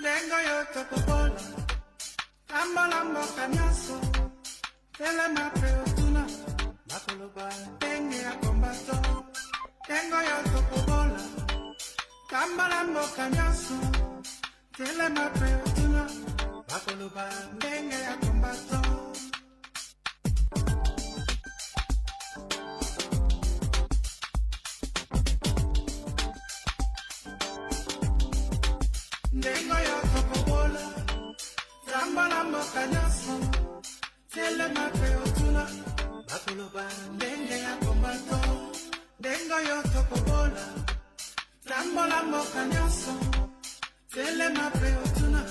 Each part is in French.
Lengo yoto popola, lambo lambo kanyaso, tele mape otuna, bakoloba, tenge ya kombato. Lengo yoto popola, lambo lambo kanyaso, tele mape otuna, bakoloba, tenge ya kombato. Dengo yo tokobola, ramba lambo kanyaso, tele mape otuna, bakoloba, denge ya kombato. Dengo yo tokobola, ramba lambo kanyaso, tele mape otuna,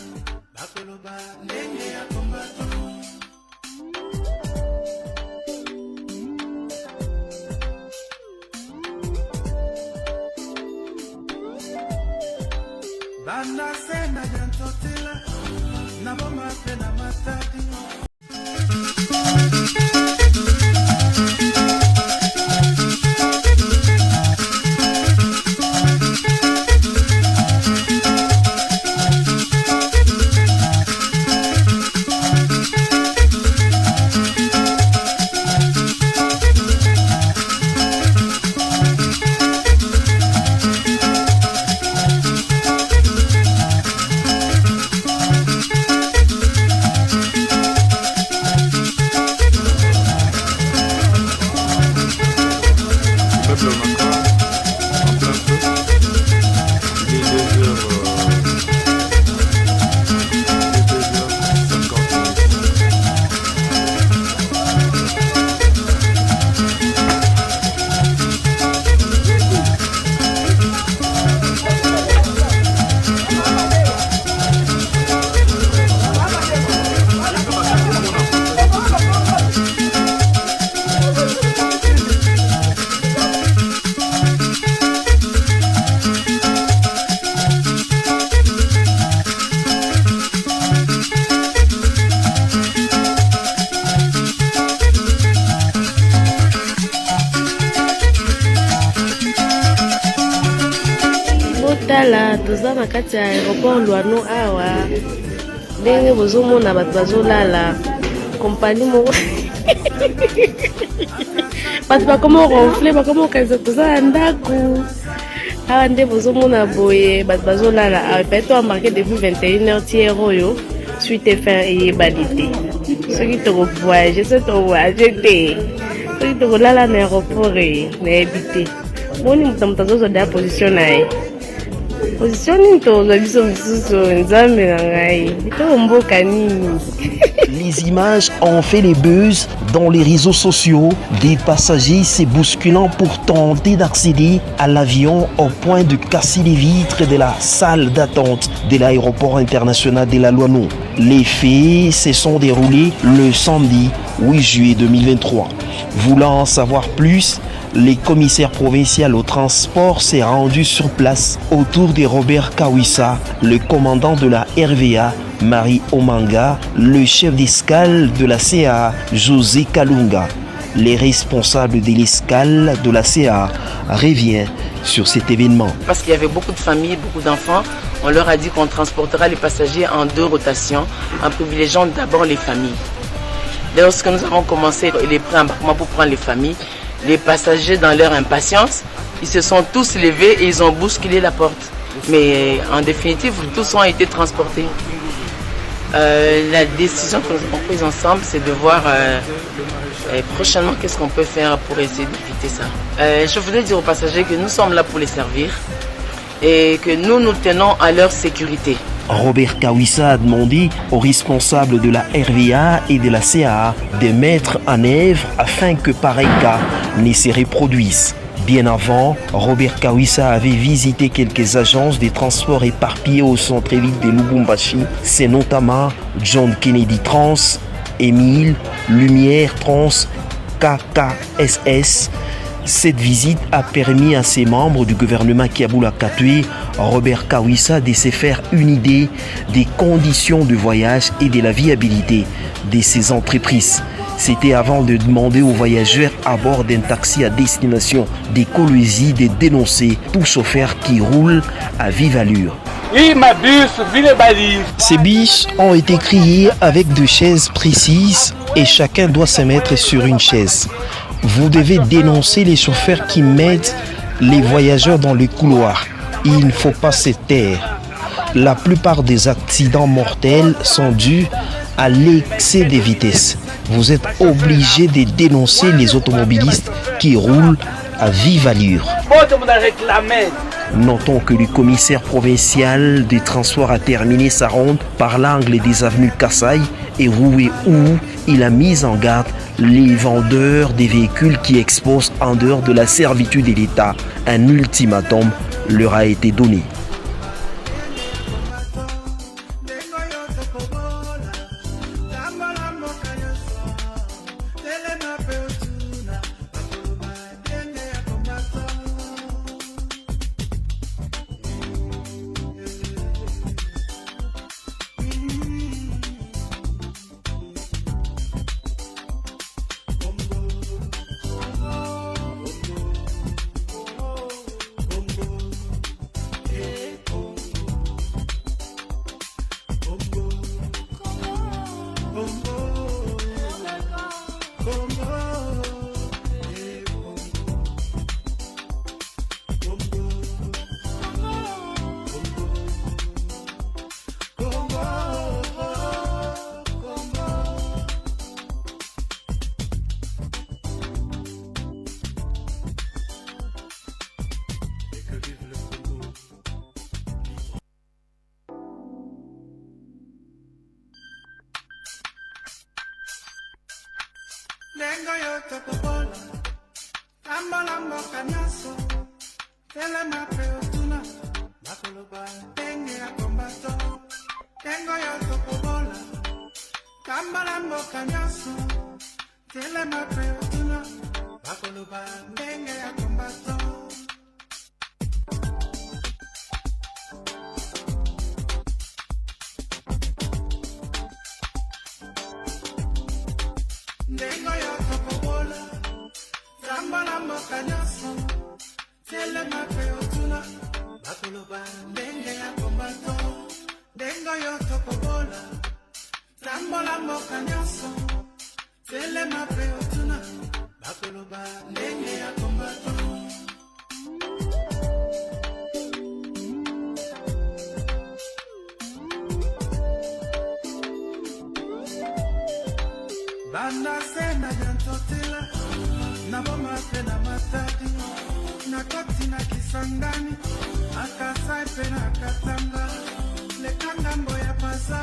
bakoloba, denge ya kombato. Banda senda jantotila, na bomba pena matati. Tala toza na kati ya aéroport Luano awa ndenge bozomona bato bazolala kompani moko bato bakoma ronfle bakoma okaza toza na ndako awa nde bozomona boye bato bazolala awa peut-être embarqué depuis 21h tiers oyo suite fin eyebani te soki tokovoyage so tovoyage te soki tokolala na aéroport nayebi te moni moto moto azozwa da position na ye. Les images ont fait les buzz dans les réseaux sociaux, des passagers se bousculant pour tenter d'accéder à l'avion au point de casser les vitres de la salle d'attente de l'aéroport international de la Luano. Les faits se sont déroulés le samedi 8 juillet 2023. Voulant en savoir plus, le commissaire provincial au transport s'est rendu sur place autour de Robert Kawisa, le commandant de la RVA, Marie Omanga, le chef d'escale de la CA, José Kalunga. Les responsables de l'escale de la CA reviennent sur cet événement. Parce qu'il y avait beaucoup de familles, beaucoup d'enfants, on leur a dit qu'on transportera les passagers en 2 rotations, en privilégiant d'abord les familles. Lorsque nous avons commencé les pré-embarquements pour prendre les familles, les passagers, dans leur impatience, ils se sont tous levés et ils ont bousculé la porte. Mais en définitive, tous ont été transportés. La décision que nous avons prise ensemble, c'est de voir prochainement qu'est-ce qu'on peut faire pour essayer d'éviter ça. Je voudrais dire aux passagers que nous sommes là pour les servir et que nous tenons à leur sécurité. Robert Kawisa a demandé aux responsables de la RVA et de la CA de mettre en œuvre afin que pareil cas ne se reproduise. Bien avant, Robert Kawisa avait visité quelques agences de transport éparpillées au centre-ville de Lubumbashi. C'est notamment John Kennedy Trans, Émile, Lumière Trans, KKSS. Cette visite a permis à ses membres du gouvernement Kiaboula Katwe, Robert Kawisa, de se faire une idée des conditions de voyage et de la viabilité de ces entreprises. C'était avant de demander aux voyageurs à bord d'un taxi à destination des Kolwezi de dénoncer tout chauffeur qui roule à vive allure. Ces bus ont été créés avec deux chaises précises et chacun doit se mettre sur une chaise. Vous devez dénoncer les chauffeurs qui mettent les voyageurs dans le couloir. Il ne faut pas se taire. La plupart des accidents mortels sont dus à l'excès de vitesse. Vous êtes obligé de dénoncer les automobilistes qui roulent à vive allure. Notons que le commissaire provincial des transports a terminé sa ronde par l'angle des avenues Kassai et Roué où il a mis en garde les vendeurs des véhicules qui exposent en dehors de la servitude de l'État. Un ultimatum leur a été donné. Lengo yote kubola Tambola mboka nyaso Tele mape utuna Bakuluba Tenge ya kombato Lengo yote kubola Tambola mboka nyaso Tele mape utuna Bakuluba Tenge ya kombato Dengo yo tokobola, Tambala mboka nyaso, Tele mape otuna, Bakuluba ndenge ya kombato. Dengo yo tokobola, Tambala mboka nyaso, Tele mape otuna, Bakuluba ndenge ya kombato. Banda sena jantotela na boma pena matadi na koti na kisangani akasai pena katanga lekanga mboya pasa